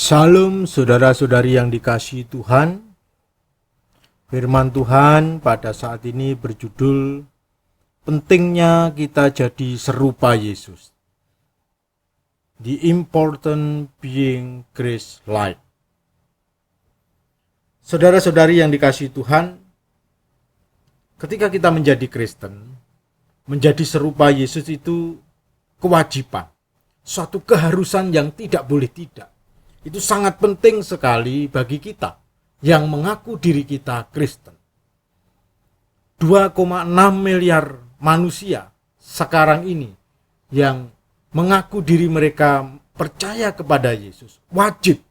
Salam saudara-saudari yang dikasihi Tuhan. Firman Tuhan pada saat ini berjudul pentingnya kita jadi serupa Yesus. The important being Christ-like. Saudara-saudari yang dikasihi Tuhan, ketika kita menjadi Kristen, menjadi serupa Yesus itu kewajiban, suatu keharusan yang tidak boleh tidak. Itu sangat penting sekali bagi kita yang mengaku diri kita Kristen. 2,6 miliar manusia sekarang ini yang mengaku diri mereka percaya kepada Yesus, wajib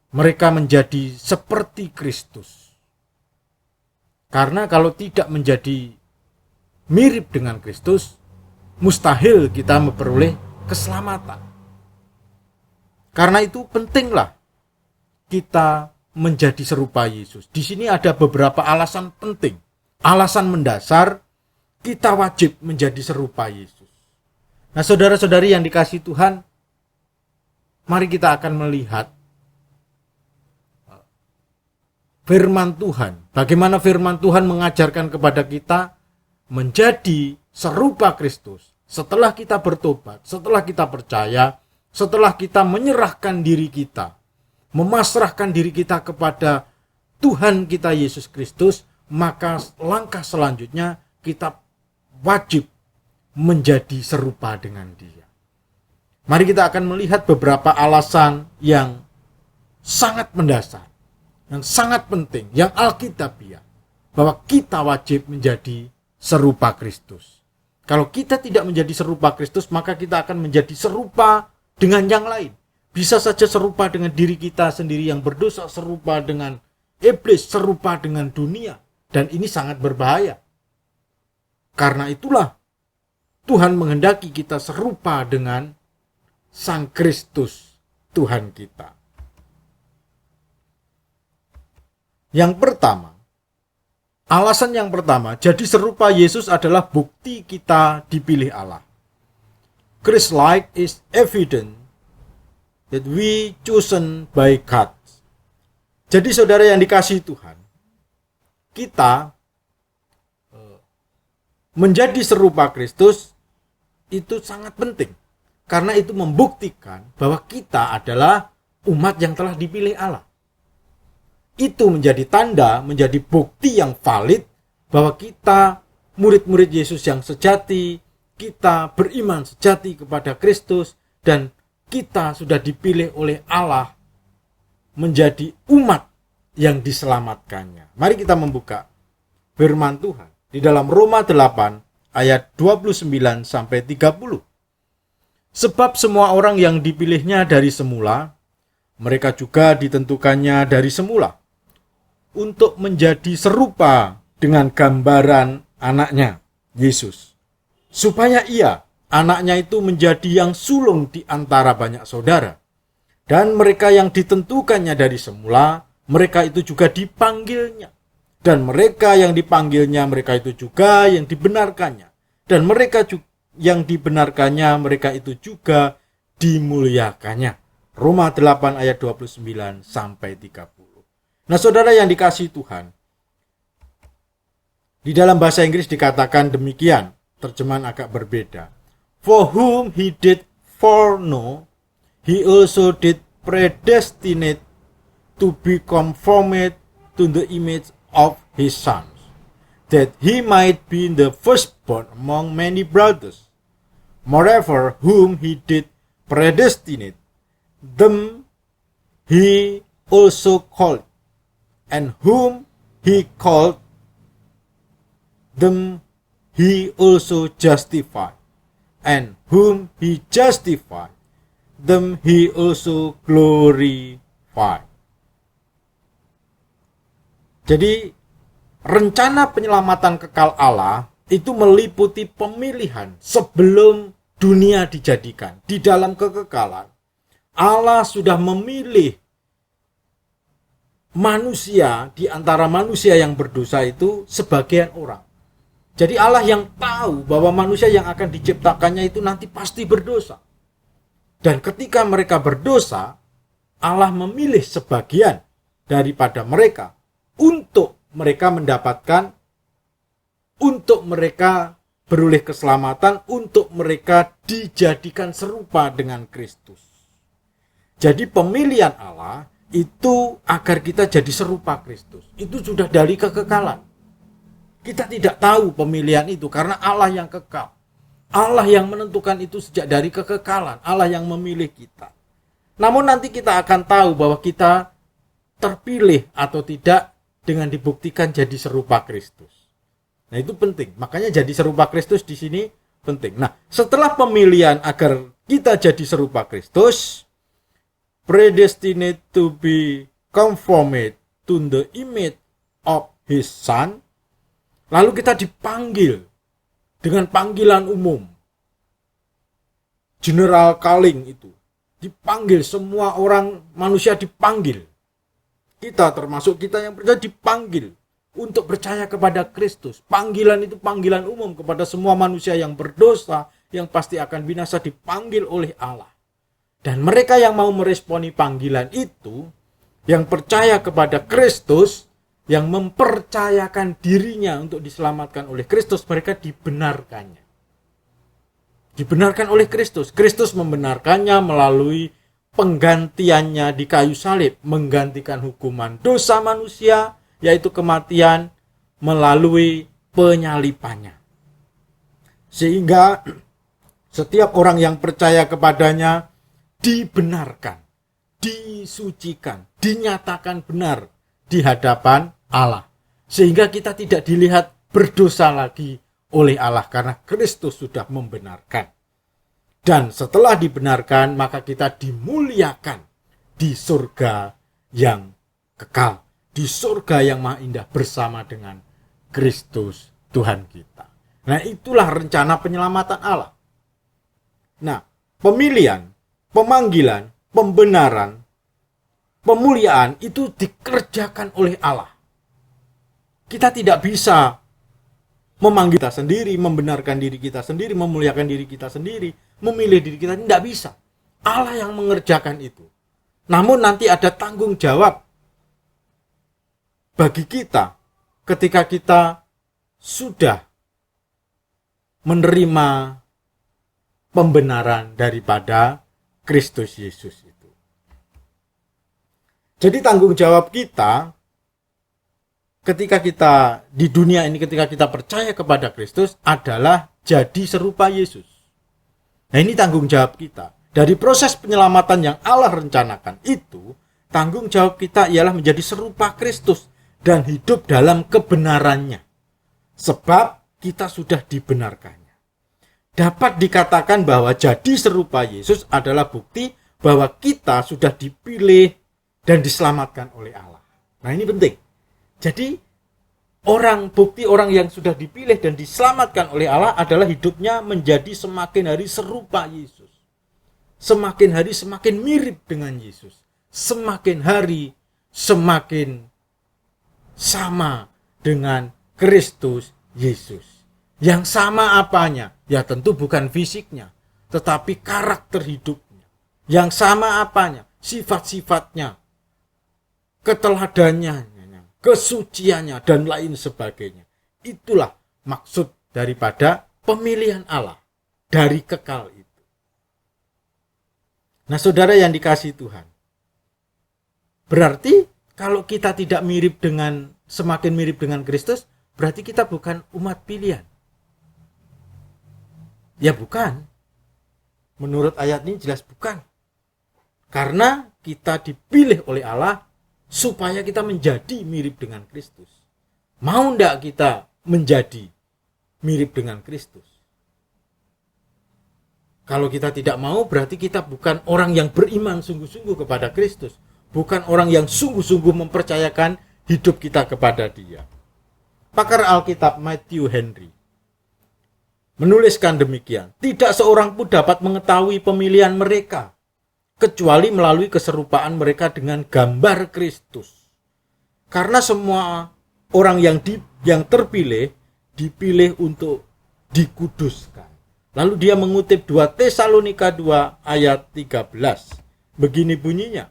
mereka menjadi seperti Kristus. Karena kalau tidak menjadi mirip dengan Kristus, mustahil kita memperoleh keselamatan. Karena itu pentinglah kita menjadi serupa Yesus. Di sini ada beberapa alasan penting, alasan mendasar kita wajib menjadi serupa Yesus. Nah, saudara-saudari yang dikasihi Tuhan, mari kita akan melihat firman Tuhan. Bagaimana firman Tuhan mengajarkan kepada kita menjadi serupa Kristus. Setelah kita bertobat, setelah kita percaya, setelah kita menyerahkan diri kita, memasrahkan diri kita kepada Tuhan kita Yesus Kristus, maka langkah selanjutnya kita wajib menjadi serupa dengan Dia. Mari kita akan melihat beberapa alasan yang sangat mendasar, yang sangat penting, yang alkitabiah, bahwa kita wajib menjadi serupa Kristus. Kalau kita tidak menjadi serupa Kristus, maka kita akan menjadi serupa dengan yang lain. Bisa saja serupa dengan diri kita sendiri yang berdosa, serupa dengan iblis, serupa dengan dunia. Dan ini sangat berbahaya. Karena itulah Tuhan menghendaki kita serupa dengan Sang Kristus, Tuhan kita. Yang pertama, alasan yang pertama, jadi serupa Yesus adalah bukti kita dipilih Allah. Christ-like is evident that we chosen by God. Jadi saudara yang dikasihi Tuhan, kita menjadi serupa Kristus itu sangat penting. Karena itu membuktikan bahwa kita adalah umat yang telah dipilih Allah. Itu menjadi tanda, menjadi bukti yang valid bahwa kita murid-murid Yesus yang sejati, kita beriman sejati kepada Kristus, dan kita sudah dipilih oleh Allah menjadi umat yang diselamatkannya. Mari kita membuka firman Tuhan di dalam Roma 8 ayat 29 sampai 30. Sebab semua orang yang dipilihnya dari semula, mereka juga ditentukannya dari semula untuk menjadi serupa dengan gambaran anaknya, Yesus. Supaya ia, anaknya itu menjadi yang sulung di antara banyak saudara. Dan mereka yang ditentukannya dari semula, mereka itu juga dipanggilnya. Dan mereka yang dipanggilnya, mereka itu juga yang dibenarkannya. Dan mereka yang dibenarkannya, mereka itu juga dimuliakannya. Roma 8 ayat 29 sampai 30. Nah, saudara yang dikasihi Tuhan, di dalam bahasa Inggris dikatakan demikian, terjemahan agak berbeda. For whom he did foreknow, he also did predestinate to be conformed to the image of his Son, that he might be the firstborn among many brothers. Moreover, whom he did predestinate, them he also called, and whom he called, them he also justified, and whom he justified, them he also glorified. Jadi, rencana penyelamatan kekal Allah itu meliputi pemilihan sebelum dunia dijadikan. Di dalam kekekalan, Allah sudah memilih manusia di antara manusia yang berdosa itu sebagian orang. Jadi Allah yang tahu bahwa manusia yang akan diciptakannya itu nanti pasti berdosa. Dan ketika mereka berdosa, Allah memilih sebagian daripada mereka untuk mereka mendapatkan, untuk mereka beroleh keselamatan, untuk mereka dijadikan serupa dengan Kristus. Jadi pemilihan Allah itu agar kita jadi serupa Kristus. Itu sudah dari kekekalan. Kita tidak tahu pemilihan itu karena Allah yang kekal. Allah yang menentukan itu sejak dari kekekalan. Allah yang memilih kita. Namun nanti kita akan tahu bahwa kita terpilih atau tidak dengan dibuktikan jadi serupa Kristus. Nah, itu penting. Makanya jadi serupa Kristus di sini penting. Nah, setelah pemilihan agar kita jadi serupa Kristus, predestinate to be conformed to the image of his son, lalu kita dipanggil dengan panggilan umum. General calling itu. Dipanggil, semua orang manusia dipanggil. Kita termasuk kita yang percaya dipanggil untuk percaya kepada Kristus. Panggilan itu panggilan umum kepada semua manusia yang berdosa, yang pasti akan binasa, dipanggil oleh Allah. Dan mereka yang mau meresponi panggilan itu, yang percaya kepada Kristus, yang mempercayakan dirinya untuk diselamatkan oleh Kristus, mereka dibenarkannya. Dibenarkan oleh Kristus. Kristus membenarkannya melalui penggantiannya di kayu salib, menggantikan hukuman dosa manusia, yaitu kematian, melalui penyalipannya. Sehingga setiap orang yang percaya kepadanya dibenarkan, disucikan, dinyatakan benar di hadapan Allah. Sehingga kita tidak dilihat berdosa lagi oleh Allah karena Kristus sudah membenarkan. Dan setelah dibenarkan, maka kita dimuliakan di surga yang kekal, di surga yang maha indah bersama dengan Kristus Tuhan kita. Nah, itulah rencana penyelamatan Allah. Nah, pemilihan, pemanggilan, pembenaran, pemuliaan itu dikerjakan oleh Allah. Kita tidak bisa memanggil kita sendiri, membenarkan diri kita sendiri, memuliakan diri kita sendiri, memilih diri kita, tidak bisa. Allah yang mengerjakan itu. Namun nanti ada tanggung jawab bagi kita ketika kita sudah menerima pembenaran daripada Kristus Yesus itu. Jadi tanggung jawab kita ketika kita di dunia ini, ketika kita percaya kepada Kristus adalah jadi serupa Yesus. Nah, ini tanggung jawab kita. Dari proses penyelamatan yang Allah rencanakan itu, tanggung jawab kita ialah menjadi serupa Kristus dan hidup dalam kebenarannya. Sebab kita sudah dibenarkannya. Dapat dikatakan bahwa jadi serupa Yesus adalah bukti bahwa kita sudah dipilih dan diselamatkan oleh Allah. Nah, ini penting. Jadi bukti orang yang sudah dipilih dan diselamatkan oleh Allah adalah hidupnya menjadi semakin hari serupa Yesus. Semakin hari semakin mirip dengan Yesus. Semakin hari semakin sama dengan Kristus Yesus. Yang sama apanya? Ya tentu bukan fisiknya, tetapi karakter hidupnya. Yang sama apanya? Sifat-sifatnya, keteladannya, kesuciannya, dan lain sebagainya. Itulah maksud daripada pemilihan Allah dari kekal itu. Nah, saudara yang dikasihi Tuhan, berarti kalau kita tidak semakin mirip dengan Kristus, berarti kita bukan umat pilihan. Ya bukan. Menurut ayat ini jelas bukan. Karena kita dipilih oleh Allah supaya kita menjadi mirip dengan Kristus. Mau enggak kita menjadi mirip dengan Kristus? Kalau kita tidak mau, berarti kita bukan orang yang beriman sungguh-sungguh kepada Kristus. Bukan orang yang sungguh-sungguh mempercayakan hidup kita kepada Dia. Pakar Alkitab Matthew Henry menuliskan demikian, tidak seorang pun dapat mengetahui pemilihan mereka kecuali melalui keserupaan mereka dengan gambar Kristus. Karena semua orang yang terpilih dipilih untuk dikuduskan, Lalu dia mengutip 2 Tesalonika 2 ayat 13. Begini bunyinya,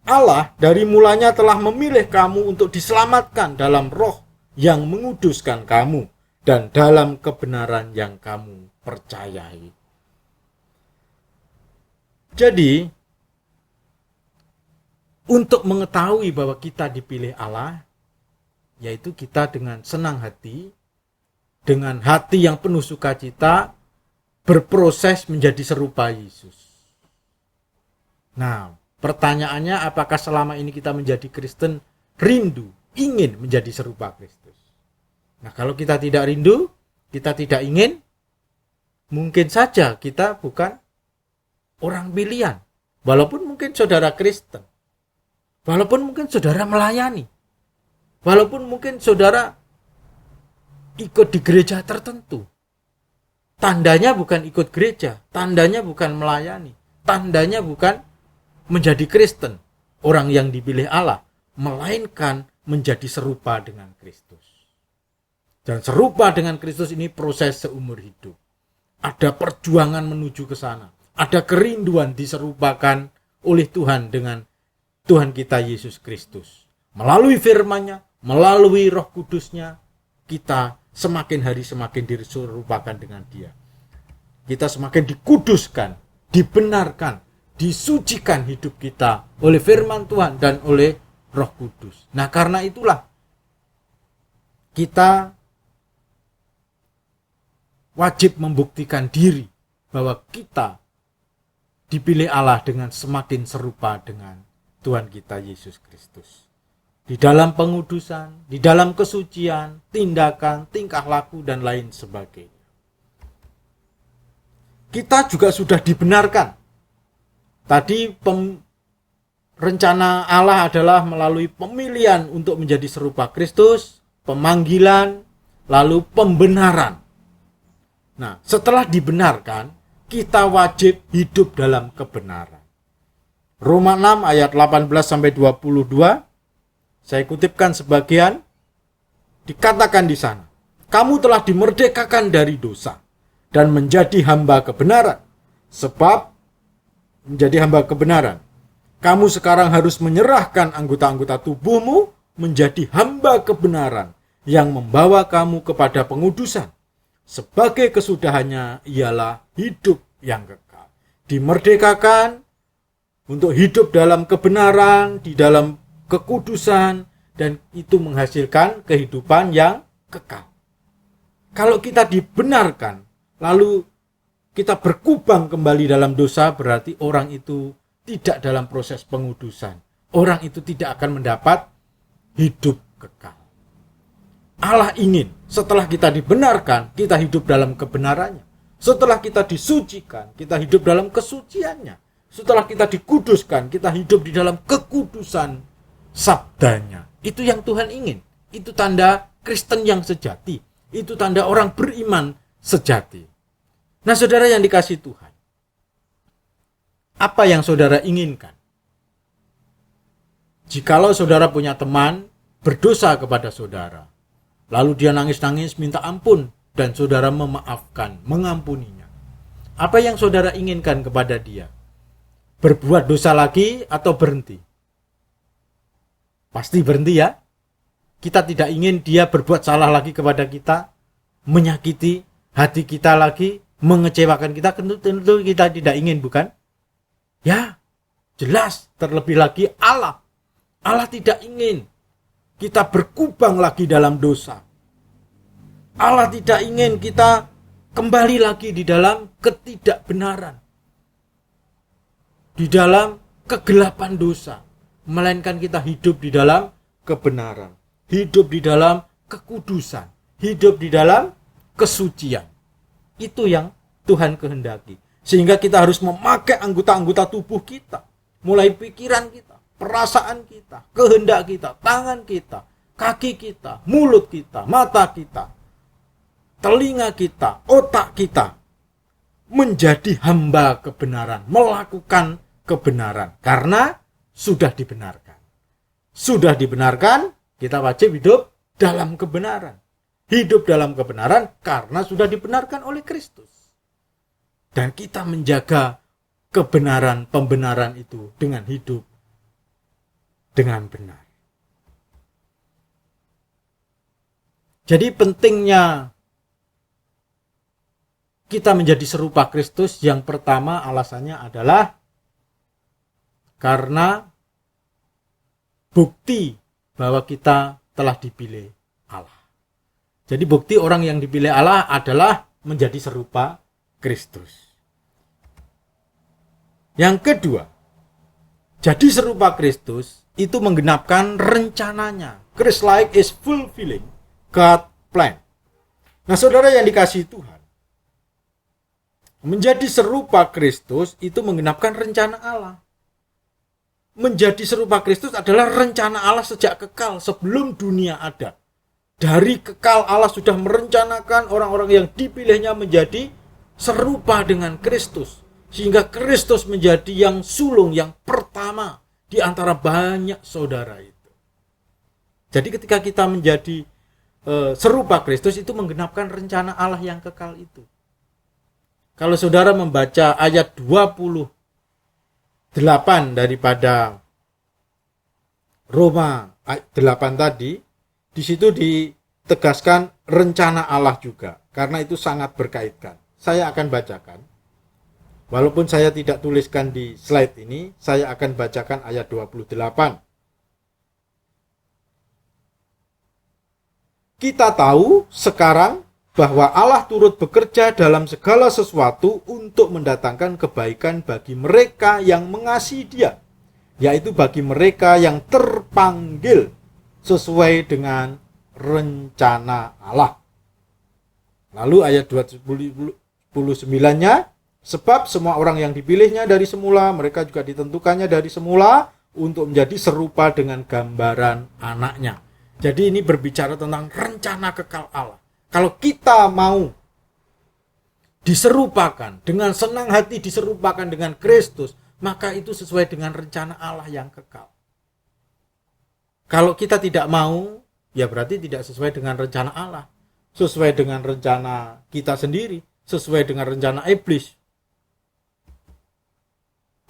Allah dari mulanya telah memilih kamu untuk diselamatkan dalam roh yang menguduskan kamu dan dalam kebenaran yang kamu percayai. Jadi, untuk mengetahui bahwa kita dipilih Allah, yaitu kita dengan senang hati, dengan hati yang penuh sukacita, berproses menjadi serupa Yesus. Nah, pertanyaannya, apakah selama ini kita menjadi Kristen rindu, ingin menjadi serupa Kristus? Nah, kalau kita tidak rindu, kita tidak ingin, mungkin saja kita bukan orang pilihan. Walaupun mungkin saudara Kristen, walaupun mungkin saudara melayani, walaupun mungkin saudara ikut di gereja tertentu, tandanya bukan ikut gereja, tandanya bukan melayani, tandanya bukan menjadi Kristen, orang yang dipilih Allah, melainkan menjadi serupa dengan Kristus. Dan serupa dengan Kristus ini proses seumur hidup. Ada perjuangan menuju ke sana. Ada kerinduan diserupakan oleh Tuhan dengan Tuhan kita Yesus Kristus. Melalui firman-Nya, melalui Roh Kudus-Nya, kita semakin hari semakin diserupakan dengan Dia. Kita semakin dikuduskan, dibenarkan, disucikan hidup kita oleh firman Tuhan dan oleh Roh Kudus. Nah, karena itulah kita wajib membuktikan diri bahwa kita dipilih Allah dengan semakin serupa dengan Tuhan kita Yesus Kristus. Di dalam pengudusan, di dalam kesucian, tindakan, tingkah laku, dan lain sebagainya. Kita juga sudah dibenarkan. Tadi rencana Allah adalah melalui pemilihan untuk menjadi serupa Kristus, pemanggilan, lalu pembenaran. Nah, setelah dibenarkan, kita wajib hidup dalam kebenaran. Roma 6 ayat 18-22, saya kutipkan sebagian, dikatakan di sana, kamu telah dimerdekakan dari dosa dan menjadi hamba kebenaran. Sebab menjadi hamba kebenaran, kamu sekarang harus menyerahkan anggota-anggota tubuhmu menjadi hamba kebenaran yang membawa kamu kepada pengudusan. Sebagai kesudahannya ialah hidup yang kekal. Dimerdekakan untuk hidup dalam kebenaran, di dalam kekudusan, dan itu menghasilkan kehidupan yang kekal. Kalau kita dibenarkan, lalu kita berkubang kembali dalam dosa, berarti orang itu tidak dalam proses pengudusan. Orang itu tidak akan mendapat hidup kekal. Allah ingin setelah kita dibenarkan, kita hidup dalam kebenarannya. Setelah kita disucikan, kita hidup dalam kesuciannya. Setelah kita dikuduskan, kita hidup di dalam kekudusan sabdanya. Itu yang Tuhan ingin. Itu tanda Kristen yang sejati. Itu tanda orang beriman sejati. Nah, saudara yang dikasihi Tuhan, apa yang saudara inginkan? Jikalau saudara punya teman berdosa kepada saudara, lalu dia nangis-nangis minta ampun dan saudara memaafkan, mengampuninya, apa yang saudara inginkan kepada dia? Berbuat dosa lagi atau berhenti? Pasti berhenti ya. Kita tidak ingin dia berbuat salah lagi kepada kita, menyakiti hati kita lagi, mengecewakan kita. Tentu kita tidak ingin, bukan? Ya, jelas. Terlebih lagi Allah tidak ingin kita berkubang lagi dalam dosa. Allah tidak ingin kita kembali lagi di dalam ketidakbenaran, di dalam kegelapan dosa, melainkan kita hidup di dalam kebenaran, hidup di dalam kekudusan, hidup di dalam kesucian. Itu yang Tuhan kehendaki. Sehingga kita harus memakai anggota-anggota tubuh kita, mulai pikiran kita, perasaan kita, kehendak kita, tangan kita, kaki kita, mulut kita, mata kita, telinga kita, otak kita, menjadi hamba kebenaran, melakukan kebenaran, karena sudah dibenarkan. Sudah dibenarkan, kita wajib hidup dalam kebenaran. Hidup dalam kebenaran karena sudah dibenarkan oleh Kristus. Dan kita menjaga kebenaran, pembenaran itu dengan hidup dengan benar. Jadi pentingnya kita menjadi serupa Kristus, yang pertama alasannya adalah karena bukti bahwa kita telah dipilih Allah. Jadi bukti orang yang dipilih Allah adalah menjadi serupa Kristus. Yang kedua, jadi serupa Kristus itu menggenapkan rencananya. Christ-like is fulfilling God's plan. Nah, saudara yang dikasihi Tuhan, menjadi serupa Kristus itu menggenapkan rencana Allah. Menjadi serupa Kristus adalah rencana Allah sejak kekal, sebelum dunia ada. Dari kekal Allah sudah merencanakan orang-orang yang dipilihnya menjadi serupa dengan Kristus. Sehingga Kristus menjadi yang sulung, yang pertama di antara banyak saudara itu. Jadi ketika kita menjadi serupa Kristus itu menggenapkan rencana Allah yang kekal itu. Kalau saudara membaca ayat 28 daripada Roma 8 tadi, di situ ditegaskan rencana Allah juga, karena itu sangat berkaitan. Saya akan bacakan. Walaupun saya tidak tuliskan di slide ini, saya akan bacakan ayat 28. Kita tahu sekarang bahwa Allah turut bekerja dalam segala sesuatu untuk mendatangkan kebaikan bagi mereka yang mengasihi Dia, yaitu bagi mereka yang terpanggil sesuai dengan rencana Allah. Lalu ayat 29-nya, sebab semua orang yang dipilihnya dari semula, mereka juga ditentukannya dari semula untuk menjadi serupa dengan gambaran anaknya. Jadi ini berbicara tentang rencana kekal Allah. Kalau kita mau diserupakan, dengan senang hati diserupakan dengan Kristus, maka itu sesuai dengan rencana Allah yang kekal. Kalau kita tidak mau, ya berarti tidak sesuai dengan rencana Allah. Sesuai dengan rencana kita sendiri, sesuai dengan rencana iblis.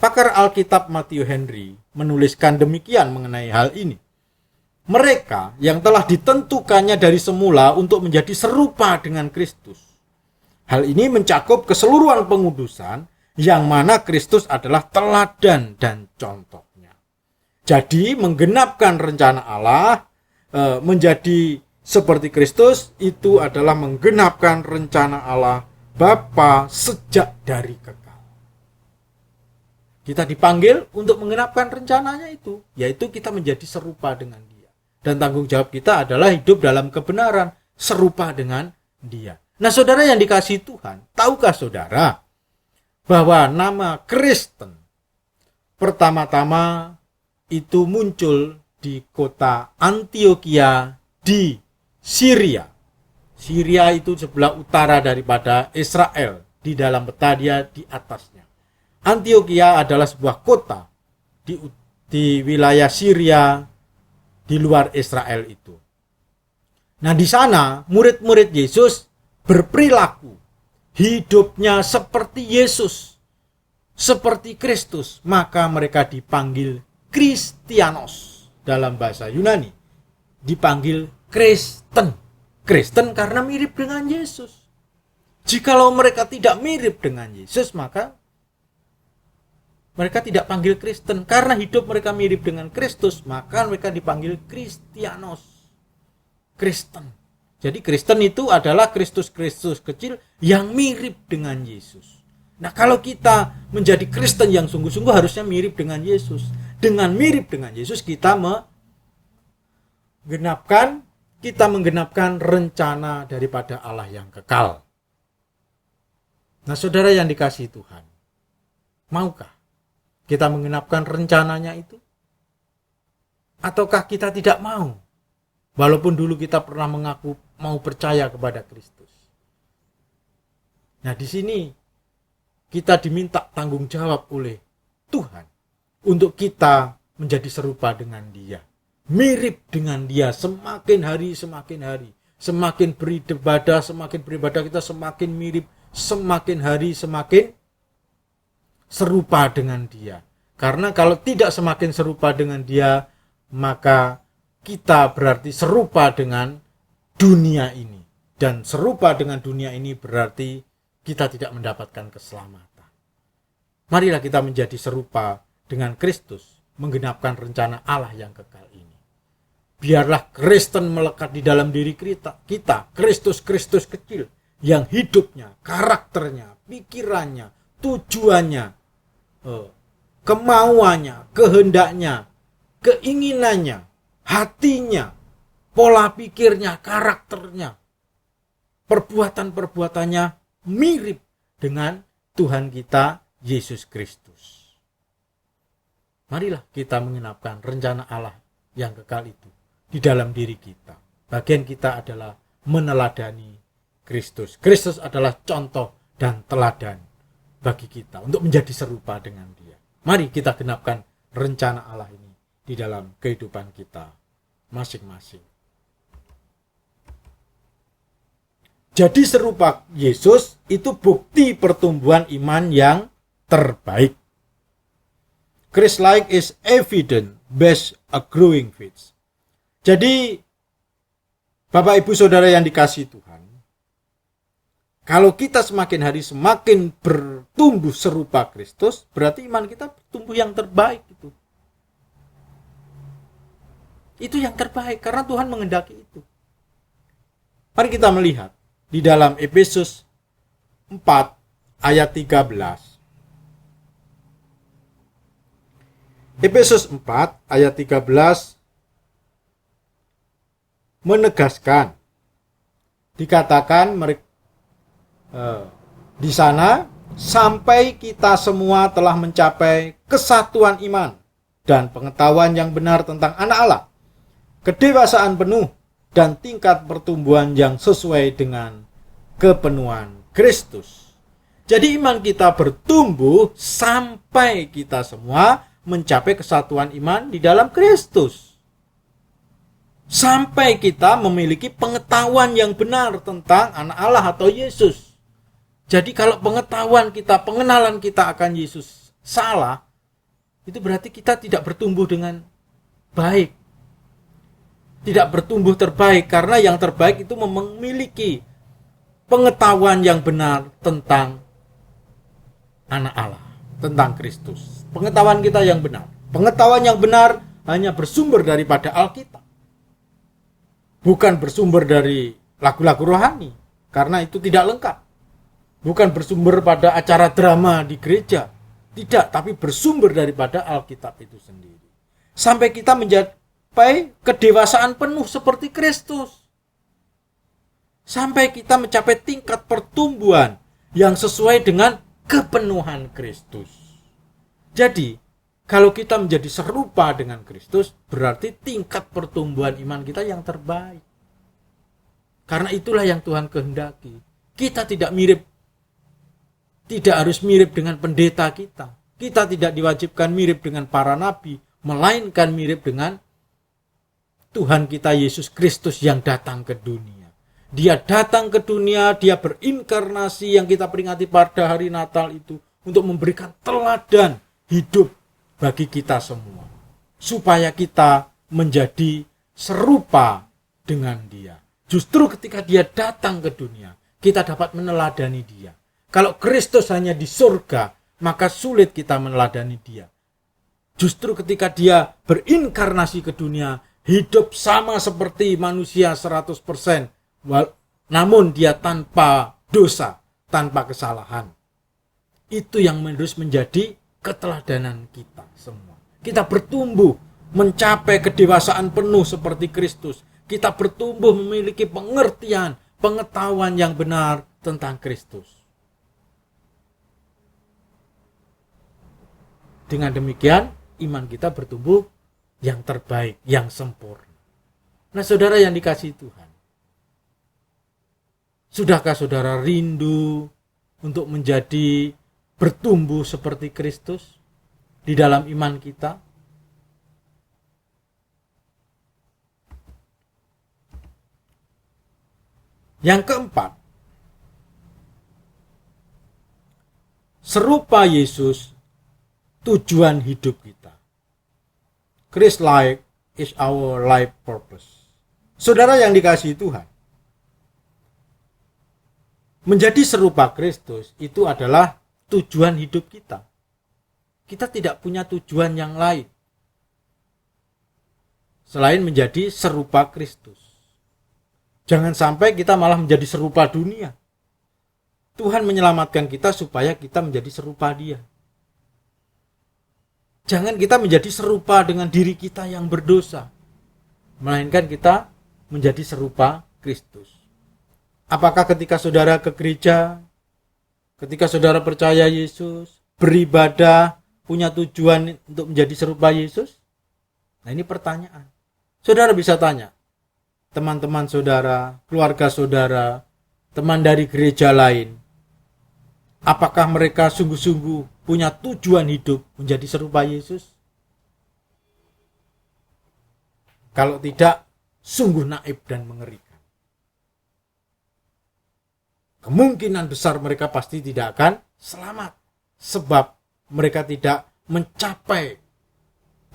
Pakar Alkitab Matthew Henry menuliskan demikian mengenai hal ini. Mereka yang telah ditentukannya dari semula untuk menjadi serupa dengan Kristus. Hal ini mencakup keseluruhan pengudusan, yang mana Kristus adalah teladan dan contohnya. Jadi menggenapkan rencana Allah, menjadi seperti Kristus, itu adalah menggenapkan rencana Allah Bapa sejak dari kekal. Kita dipanggil untuk menggenapkan rencananya itu, yaitu kita menjadi serupa dengan Dia. Dan tanggung jawab kita adalah hidup dalam kebenaran, serupa dengan Dia. Nah, saudara yang dikasihi Tuhan, tahukah saudara bahwa nama Kristen pertama-tama itu muncul di kota Antiokhia di Syria. Syria itu sebelah utara daripada Israel, di dalam peta dia di atasnya. Antiokhia adalah sebuah kota di wilayah Syria di luar Israel itu. Nah, di sana murid-murid Yesus berperilaku hidupnya seperti Yesus, seperti Kristus, maka mereka dipanggil Kristianos. Dalam bahasa Yunani dipanggil Kristen. Kristen karena mirip dengan Yesus. Jikalau mereka tidak mirip dengan Yesus, maka mereka tidak panggil Kristen. Karena hidup mereka mirip dengan Kristus, maka mereka dipanggil Kristianos. Kristen. Jadi Kristen itu adalah Kristus-Kristus kecil yang mirip dengan Yesus. Nah, kalau kita menjadi Kristen yang sungguh-sungguh harusnya mirip dengan Yesus. Dengan mirip dengan Yesus kita menggenapkan rencana daripada Allah yang kekal. Nah, saudara yang dikasihi Tuhan, maukah kita menggenapkan rencananya itu? Ataukah kita tidak mau? Walaupun dulu kita pernah mengaku mau percaya kepada Kristus. Nah, di sini kita diminta tanggung jawab oleh Tuhan untuk kita menjadi serupa dengan Dia. Mirip dengan Dia semakin hari semakin hari. Semakin beribadah kita semakin mirip, semakin hari semakin serupa dengan Dia. Karena kalau tidak semakin serupa dengan Dia, maka kita berarti serupa dengan dunia ini. Dan serupa dengan dunia ini berarti kita tidak mendapatkan keselamatan. Marilah kita menjadi serupa dengan Kristus, menggenapkan rencana Allah yang kekal ini. Biarlah Kristen melekat di dalam diri kita, Kristus kecil, yang hidupnya, karakternya, pikirannya, tujuannya, kemauannya, kehendaknya, keinginannya, hatinya, pola pikirnya, karakternya, perbuatan-perbuatannya mirip dengan Tuhan kita Yesus Kristus. Marilah kita mengenapkan rencana Allah yang kekal itu di dalam diri kita. Bagian kita adalah meneladani Kristus. Kristus adalah contoh dan teladan bagi kita untuk menjadi serupa dengan Dia. Mari kita genapkan rencana Allah ini di dalam kehidupan kita masing-masing. Jadi serupa Yesus itu bukti pertumbuhan iman yang terbaik. Christ-like is evident based a growing faith. Jadi Bapak Ibu Saudara yang dikasihi Tuhan, kalau kita semakin hari semakin bertumbuh serupa Kristus, berarti iman kita bertumbuh yang terbaik itu. Itu yang terbaik karena Tuhan menghendaki itu. Mari kita melihat di dalam Efesus 4 ayat 13. Efesus 4 ayat 13 menegaskan, dikatakan di sana, sampai kita semua telah mencapai kesatuan iman dan pengetahuan yang benar tentang anak Allah, kedewasaan penuh dan tingkat pertumbuhan yang sesuai dengan kepenuhan Kristus. Jadi iman kita bertumbuh sampai kita semua mencapai kesatuan iman di dalam Kristus. Sampai kita memiliki pengetahuan yang benar tentang anak Allah atau Yesus. Jadi kalau pengetahuan kita, pengenalan kita akan Yesus salah, itu berarti kita tidak bertumbuh dengan baik. Tidak bertumbuh terbaik, karena yang terbaik itu memiliki pengetahuan yang benar tentang anak Allah, tentang Kristus. Pengetahuan kita yang benar. Pengetahuan yang benar hanya bersumber daripada Alkitab. Bukan bersumber dari lagu-lagu rohani, karena itu tidak lengkap. Bukan bersumber pada acara drama di gereja. Tidak, tapi bersumber daripada Alkitab itu sendiri. Sampai kita mencapai kedewasaan penuh seperti Kristus. Sampai kita mencapai tingkat pertumbuhan yang sesuai dengan kepenuhan Kristus. Jadi, kalau kita menjadi serupa dengan Kristus, berarti tingkat pertumbuhan iman kita yang terbaik. Karena itulah yang Tuhan kehendaki. Kita tidak harus mirip dengan pendeta kita. Kita tidak diwajibkan mirip dengan para nabi, melainkan mirip dengan Tuhan kita Yesus Kristus yang datang ke dunia. Dia datang ke dunia, dia berinkarnasi yang kita peringati pada hari Natal itu untuk memberikan teladan hidup bagi kita semua. Supaya kita menjadi serupa dengan dia. Justru ketika dia datang ke dunia, kita dapat meneladani dia. Kalau Kristus hanya di surga, maka sulit kita meneladani dia. Justru ketika dia berinkarnasi ke dunia, hidup sama seperti manusia 100%, namun dia tanpa dosa, tanpa kesalahan. Itu yang terus menjadi keteladanan kita semua. Kita bertumbuh, mencapai kedewasaan penuh seperti Kristus. Kita bertumbuh memiliki pengertian, pengetahuan yang benar tentang Kristus. Dengan demikian, iman kita bertumbuh yang terbaik, yang sempurna. Nah, saudara yang dikasihi Tuhan, sudahkah saudara rindu untuk menjadi bertumbuh seperti Kristus di dalam iman kita? Yang keempat, serupa Yesus tujuan hidup kita. Christ like is our life purpose. Saudara yang dikasihi Tuhan, menjadi serupa Kristus itu adalah tujuan hidup kita. Kita tidak punya tujuan yang lain selain menjadi serupa Kristus. Jangan sampai kita malah menjadi serupa dunia. Tuhan menyelamatkan kita supaya kita menjadi serupa Dia. Jangan kita menjadi serupa dengan diri kita yang berdosa, melainkan kita menjadi serupa Kristus. Apakah ketika saudara ke gereja, ketika saudara percaya Yesus, beribadah, punya tujuan untuk menjadi serupa Yesus? Nah, ini pertanyaan. Saudara bisa tanya, teman-teman saudara, keluarga saudara, teman dari gereja lain, apakah mereka sungguh-sungguh punya tujuan hidup menjadi serupa Yesus? Kalau tidak, sungguh naib dan mengerikan. Kemungkinan besar mereka pasti tidak akan selamat, sebab mereka tidak mencapai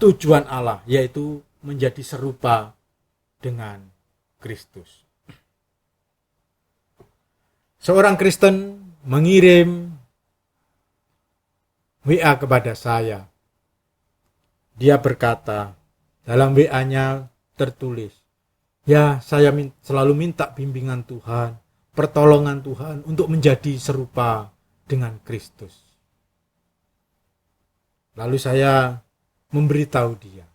tujuan Allah, yaitu menjadi serupa dengan Kristus. Seorang Kristen mengirim WA kepada saya. Dia berkata, dalam WA-nya tertulis, "Ya, saya selalu minta bimbingan Tuhan, pertolongan Tuhan untuk menjadi serupa dengan Kristus." Lalu saya memberitahu dia,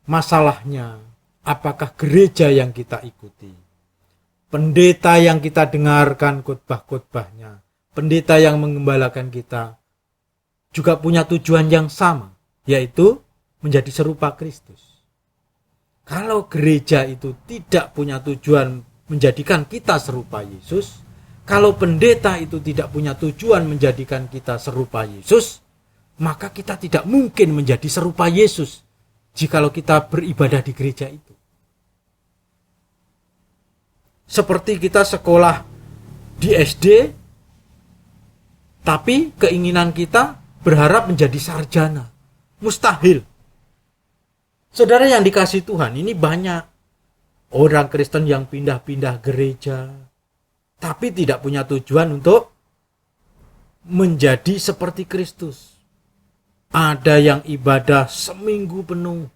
masalahnya apakah gereja yang kita ikuti, pendeta yang kita dengarkan khotbah-khotbahnya, pendeta yang mengembalakan kita juga punya tujuan yang sama, yaitu menjadi serupa Kristus. Kalau gereja itu tidak punya tujuan menjadikan kita serupa Yesus, kalau pendeta itu tidak punya tujuan menjadikan kita serupa Yesus, maka kita tidak mungkin menjadi serupa Yesus jikalau kita beribadah di gereja itu. Seperti kita sekolah di SD, tapi keinginan kita berharap menjadi sarjana. Mustahil. Saudara yang dikasihi Tuhan, ini banyak orang Kristen yang pindah-pindah gereja, tapi tidak punya tujuan untuk menjadi seperti Kristus. Ada yang ibadah seminggu penuh,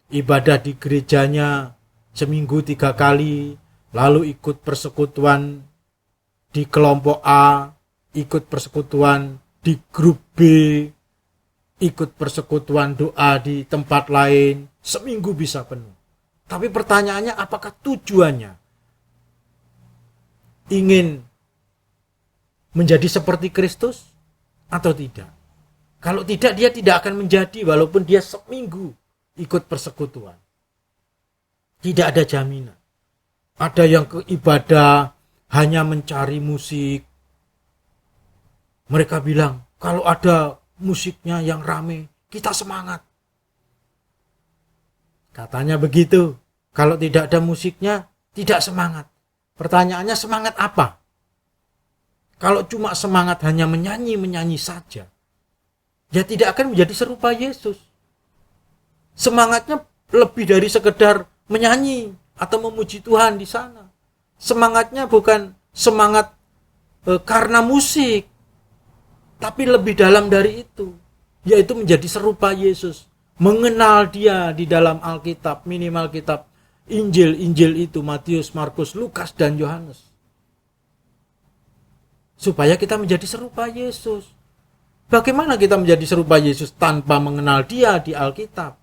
ibadah di gerejanya seminggu 3 kali, lalu ikut persekutuan di kelompok A, ikut persekutuan di grup B, ikut persekutuan doa di tempat lain, seminggu bisa penuh. Tapi pertanyaannya, apakah tujuannya ingin menjadi seperti Kristus atau tidak? Kalau tidak, dia tidak akan menjadi walaupun dia seminggu ikut persekutuan. Tidak ada jaminan. Ada yang ke ibadah hanya mencari musik. Mereka bilang, kalau ada musiknya yang rame, kita semangat. Katanya begitu. Kalau tidak ada musiknya, tidak semangat. Pertanyaannya, semangat apa? Kalau cuma semangat hanya menyanyi saja, ya tidak akan menjadi serupa Yesus. Semangatnya lebih dari sekedar menyanyi atau memuji Tuhan di sana. Semangatnya bukan semangat karena musik, tapi lebih dalam dari itu, yaitu menjadi serupa Yesus, mengenal Dia di dalam Alkitab, minimal kitab Injil itu, Matius, Markus, Lukas, dan Yohanes, supaya kita menjadi serupa Yesus. Bagaimana kita menjadi serupa Yesus tanpa mengenal Dia di Alkitab?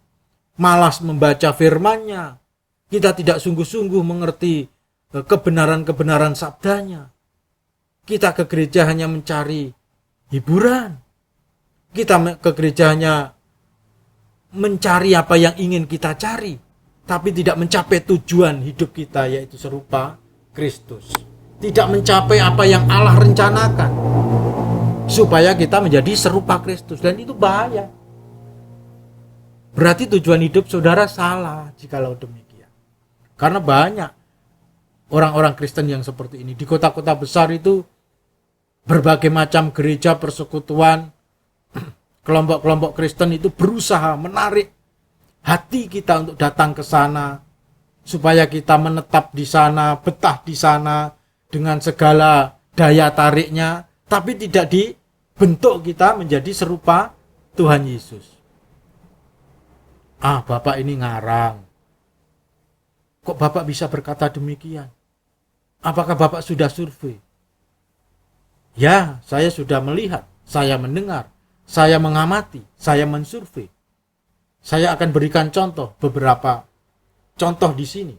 Malas membaca firman-Nya. Kita tidak sungguh-sungguh mengerti kebenaran-kebenaran sabdanya. Kita ke gereja hanya mencari hiburan. Kita ke gereja hanya mencari apa yang ingin kita cari, tapi tidak mencapai tujuan hidup kita, yaitu serupa Kristus. Tidak mencapai apa yang Allah rencanakan, supaya kita menjadi serupa Kristus. Dan itu bahaya. Berarti tujuan hidup saudara salah jikalau demikian. Karena banyak orang-orang Kristen yang seperti ini. Di kota-kota besar itu berbagai macam gereja persekutuan, kelompok-kelompok Kristen itu berusaha menarik hati kita untuk datang ke sana, supaya kita menetap di sana, betah di sana dengan segala daya tariknya, tapi tidak dibentuk kita menjadi serupa Tuhan Yesus. Bapak ini ngarang. Kok Bapak bisa berkata demikian? Apakah Bapak sudah survei? Ya, saya sudah melihat, saya mendengar, saya mengamati, saya mensurvei. Saya akan berikan beberapa contoh di sini,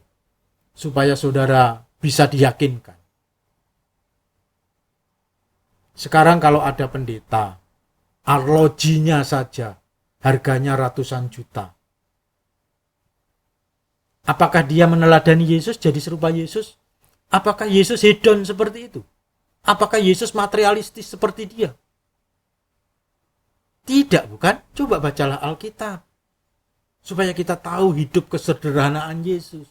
supaya saudara bisa diyakinkan. Sekarang kalau ada pendeta, arlojinya saja harganya ratusan juta. Apakah dia meneladani Yesus, jadi serupa Yesus? Apakah Yesus hedon seperti itu? Apakah Yesus materialistis seperti dia? Tidak, bukan? Coba bacalah Alkitab, supaya kita tahu hidup kesederhanaan Yesus.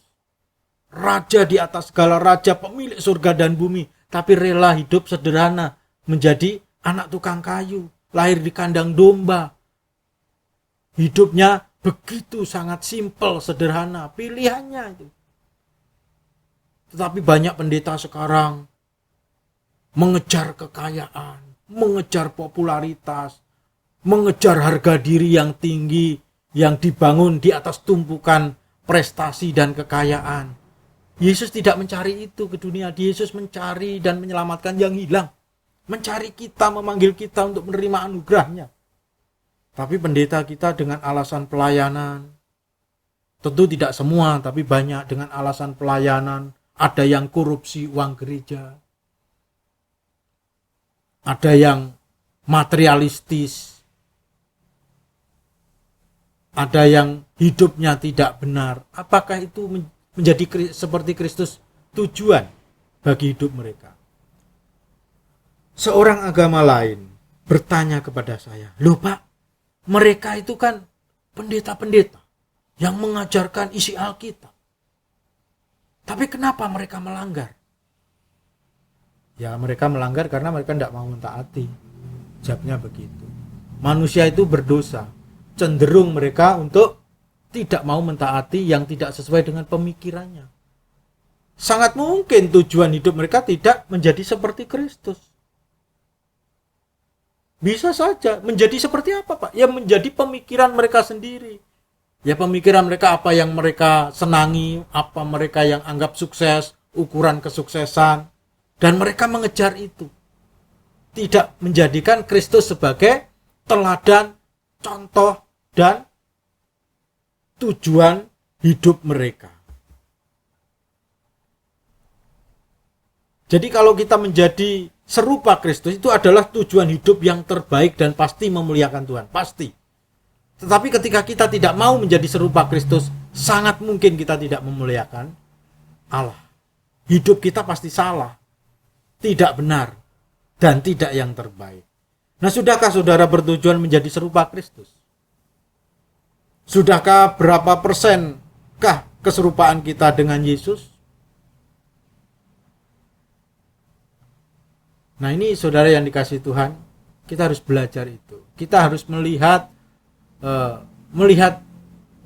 Raja di atas segala raja, pemilik surga dan bumi, tapi rela hidup sederhana, menjadi anak tukang kayu, lahir di kandang domba. Hidupnya begitu sangat simpel, sederhana, pilihannya itu. Tetapi banyak pendeta sekarang mengejar kekayaan, mengejar popularitas, mengejar harga diri yang tinggi, yang dibangun di atas tumpukan prestasi dan kekayaan. Yesus tidak mencari itu ke dunia. Yesus mencari dan menyelamatkan yang hilang. Mencari kita, memanggil kita untuk menerima anugerahnya. Tapi pendeta kita dengan alasan pelayanan, tentu tidak semua, tapi banyak dengan alasan pelayanan. Ada yang korupsi uang gereja, ada yang materialistis, ada yang hidupnya tidak benar. Apakah itu menjadi seperti Kristus tujuan bagi hidup mereka? Seorang agama lain bertanya kepada saya, "Loh Pak, mereka itu kan pendeta-pendeta yang mengajarkan isi Alkitab. Tapi kenapa mereka melanggar?" Ya, mereka melanggar karena mereka tidak mau mentaati. Jawabnya begitu. Manusia itu berdosa. Cenderung mereka untuk tidak mau mentaati yang tidak sesuai dengan pemikirannya. Sangat mungkin tujuan hidup mereka tidak menjadi seperti Kristus. Bisa saja menjadi seperti apa, Pak? Ya menjadi pemikiran mereka sendiri. Ya pemikiran mereka, apa yang mereka senangi, apa mereka yang anggap sukses, ukuran kesuksesan, dan mereka mengejar itu. Tidak menjadikan Kristus sebagai teladan, contoh, dan tujuan hidup mereka. Jadi kalau kita menjadi serupa Kristus, itu adalah tujuan hidup yang terbaik dan pasti memuliakan Tuhan, pasti. Tetapi ketika kita tidak mau menjadi serupa Kristus, sangat mungkin kita tidak memuliakan Allah. Hidup kita pasti salah, tidak benar, dan tidak yang terbaik. Nah, sudahkah saudara bertujuan menjadi serupa Kristus? Sudahkah berapa persenkah keserupaan kita dengan Yesus? Nah, ini saudara yang dikasihi Tuhan, kita harus belajar itu. Kita harus melihat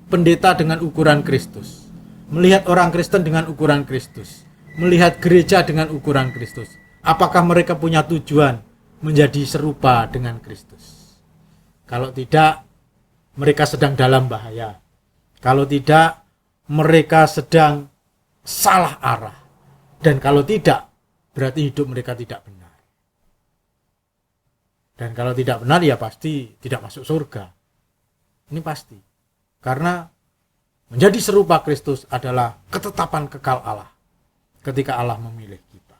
pendeta dengan ukuran Kristus, melihat orang Kristen dengan ukuran Kristus, melihat gereja dengan ukuran Kristus. Apakah mereka punya tujuan menjadi serupa dengan Kristus? Kalau tidak, mereka sedang dalam bahaya. Kalau tidak, mereka sedang salah arah. Dan kalau tidak, berarti hidup mereka tidak benar. Dan kalau tidak benar, ya pasti tidak masuk surga. Ini pasti. Karena menjadi serupa Kristus adalah ketetapan kekal Allah ketika Allah memilih kita.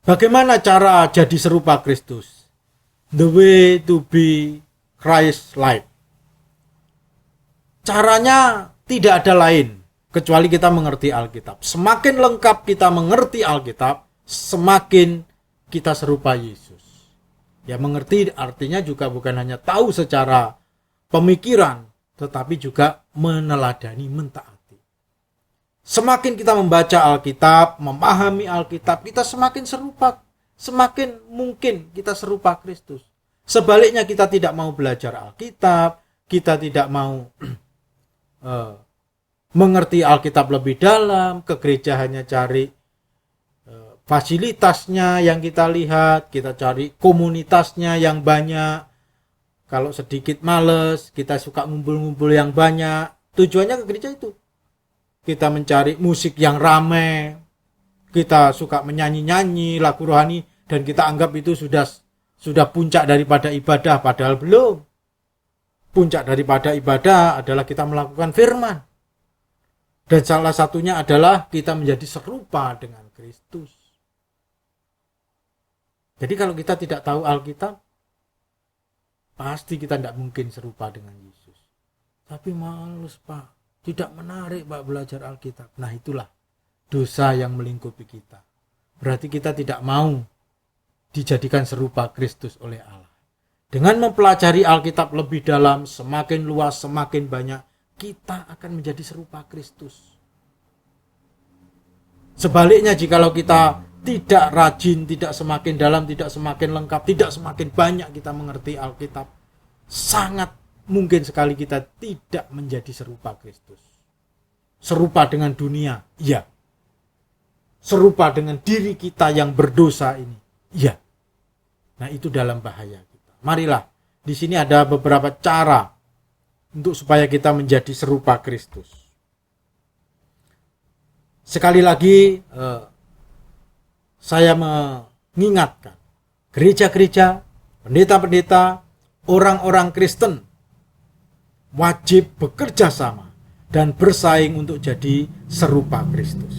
Bagaimana cara jadi serupa Kristus? The way to be Christ-like. Caranya tidak ada lain kecuali kita mengerti Alkitab. Semakin lengkap kita mengerti Alkitab, semakin kita serupa Yesus. Ya, mengerti artinya juga bukan hanya tahu secara pemikiran, tetapi juga meneladani, mentaati. Semakin kita membaca Alkitab, memahami Alkitab, kita semakin serupa semakin mungkin kita serupa Kristus. Sebaliknya kita tidak mau belajar Alkitab, kita tidak mau mengerti Alkitab lebih dalam, ke gereja hanya cari fasilitasnya yang kita lihat, kita cari komunitasnya yang banyak. Kalau sedikit males, kita suka ngumpul-ngumpul yang banyak. Tujuannya ke gereja itu. Kita mencari musik yang ramai, kita suka menyanyi-nyanyi lagu rohani, dan kita anggap itu sudah puncak daripada ibadah, padahal belum. Puncak daripada ibadah adalah kita melakukan firman. Dan salah satunya adalah kita menjadi serupa dengan Kristus. Jadi kalau kita tidak tahu Alkitab, pasti kita tidak mungkin serupa dengan Yesus. Tapi males Pak, tidak menarik Pak belajar Alkitab. Nah itulah dosa yang melingkupi kita. Berarti kita tidak mau dijadikan serupa Kristus oleh Allah. Dengan mempelajari Alkitab lebih dalam, semakin luas, semakin banyak, kita akan menjadi serupa Kristus. Sebaliknya, jikalau kita tidak rajin, tidak semakin dalam, tidak semakin lengkap, tidak semakin banyak kita mengerti Alkitab, sangat mungkin sekali kita tidak menjadi serupa Kristus. Serupa dengan dunia, iya. Serupa dengan diri kita yang berdosa ini, iya. Nah itu dalam bahaya kita. Marilah, di sini ada beberapa cara untuk supaya kita menjadi serupa Kristus. Sekali lagi saya mengingatkan gereja-gereja, pendeta-pendeta, orang-orang Kristen wajib bekerja sama dan bersaing untuk jadi serupa Kristus.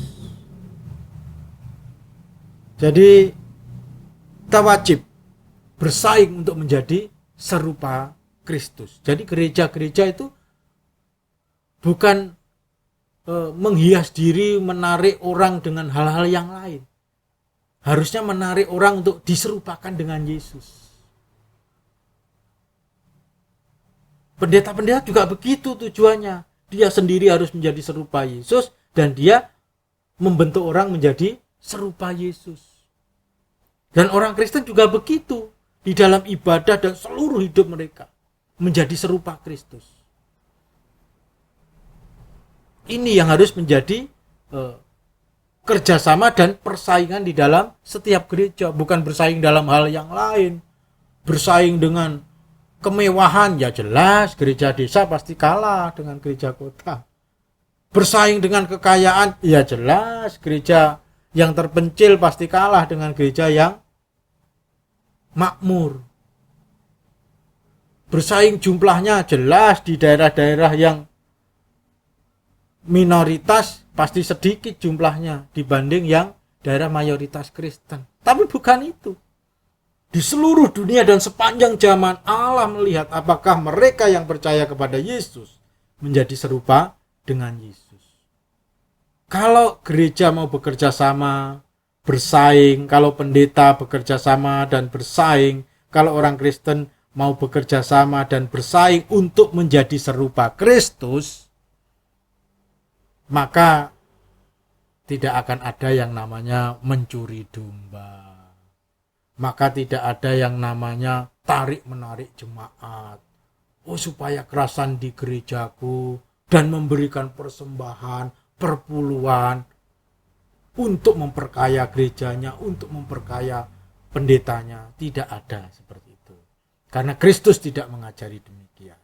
Jadi kita wajib bersaing untuk menjadi serupa Kristus. Jadi gereja-gereja itu bukan menghias diri, menarik orang dengan hal-hal yang lain. Harusnya menarik orang untuk diserupakan dengan Yesus. Pendeta-pendeta juga begitu tujuannya. Dia sendiri harus menjadi serupa Yesus dan dia membentuk orang menjadi serupa Yesus. Dan orang Kristen juga begitu. Di dalam ibadah dan seluruh hidup mereka menjadi serupa Kristus. Ini yang harus menjadi kerjasama dan persaingan di dalam setiap gereja. Bukan bersaing dalam hal yang lain. Bersaing dengan kemewahan, ya jelas gereja desa pasti kalah dengan gereja kota. Bersaing dengan kekayaan, ya jelas gereja yang terpencil pasti kalah dengan gereja yang makmur. Bersaing jumlahnya jelas di daerah-daerah yang minoritas pasti sedikit jumlahnya dibanding yang daerah mayoritas Kristen. Tapi bukan itu. Di seluruh dunia dan sepanjang zaman Allah melihat apakah mereka yang percaya kepada Yesus menjadi serupa dengan Yesus. Kalau gereja mau bekerja sama, bersaing, kalau pendeta bekerja sama dan bersaing, kalau orang Kristen mau bekerja sama dan bersaing untuk menjadi serupa Kristus, maka tidak akan ada yang namanya mencuri domba. Maka tidak ada yang namanya tarik-menarik jemaat. Oh, supaya kerasan di gerejaku dan memberikan persembahan, perpuluhan untuk memperkaya gerejanya, untuk memperkaya pendetanya. Tidak ada seperti itu. Karena Kristus tidak mengajari demikian.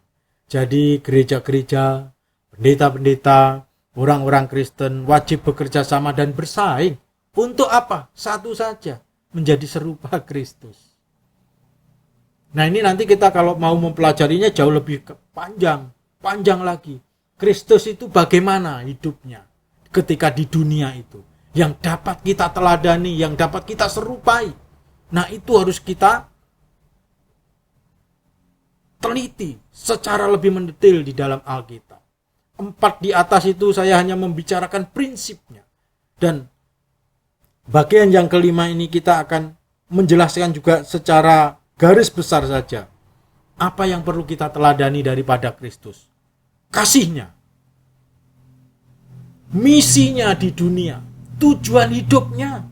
Jadi gereja-gereja, pendeta-pendeta, orang-orang Kristen wajib bekerja sama dan bersaing. Untuk apa? Satu saja, menjadi serupa Kristus. Nah ini nanti kita kalau mau mempelajarinya jauh lebih panjang lagi. Kristus itu bagaimana hidupnya ketika di dunia itu, yang dapat kita teladani, yang dapat kita serupai. Nah itu harus kita teliti secara lebih mendetail di dalam Alkitab. 4 di atas itu saya hanya membicarakan prinsipnya. Dan bagian yang kelima ini kita akan menjelaskan juga secara garis besar saja apa yang perlu kita teladani daripada Kristus. Kasihnya, misinya di dunia, tujuan hidupnya,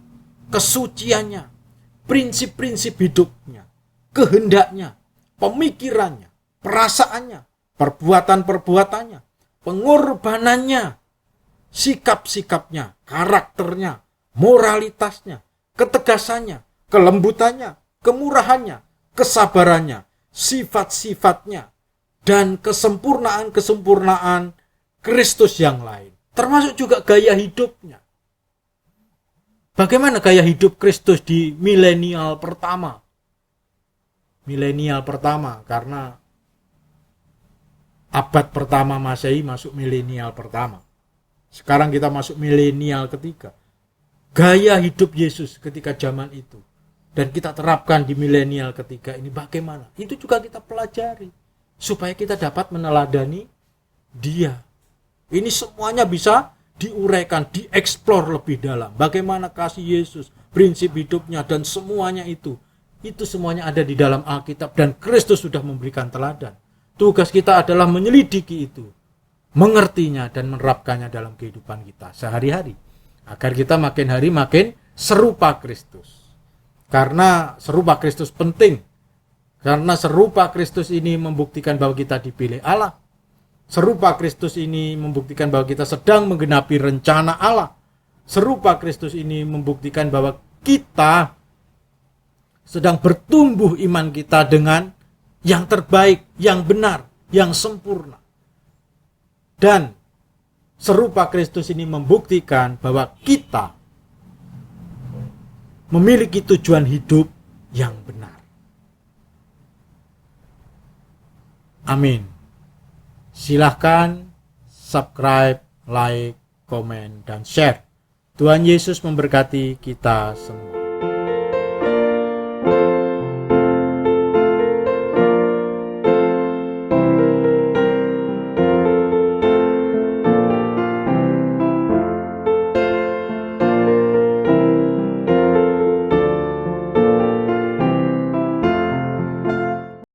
kesuciannya, prinsip-prinsip hidupnya, kehendaknya, pemikirannya, perasaannya, perbuatan-perbuatannya, pengorbanannya, sikap-sikapnya, karakternya, moralitasnya, ketegasannya, kelembutannya, kemurahannya, kesabarannya, sifat-sifatnya, dan kesempurnaan-kesempurnaan Kristus yang lain. Termasuk juga gaya hidupnya. Bagaimana gaya hidup Kristus di milenial pertama? Milenial pertama, karena abad pertama Masehi masuk milenial pertama. Sekarang kita masuk milenial ketiga. Gaya hidup Yesus ketika zaman itu. Dan kita terapkan di milenial ketiga ini bagaimana? Itu juga kita pelajari. Supaya kita dapat meneladani Dia. Ini semuanya bisa diuraikan, dieksplor lebih dalam. Bagaimana kasih Yesus, prinsip hidupnya, dan semuanya itu. Itu semuanya ada di dalam Alkitab. Dan Kristus sudah memberikan teladan. Tugas kita adalah menyelidiki itu. Mengertinya dan menerapkannya dalam kehidupan kita sehari-hari. Agar kita makin hari makin serupa Kristus. Karena serupa Kristus penting. Karena serupa Kristus ini membuktikan bahwa kita dipilih Allah. Serupa Kristus ini membuktikan bahwa kita sedang menggenapi rencana Allah. Serupa Kristus ini membuktikan bahwa kita sedang bertumbuh iman kita dengan yang terbaik, yang benar, yang sempurna. Dan serupa Kristus ini membuktikan bahwa kita memiliki tujuan hidup yang benar. Amin. Silahkan subscribe, like, komen, dan share. Tuhan Yesus memberkati kita semua.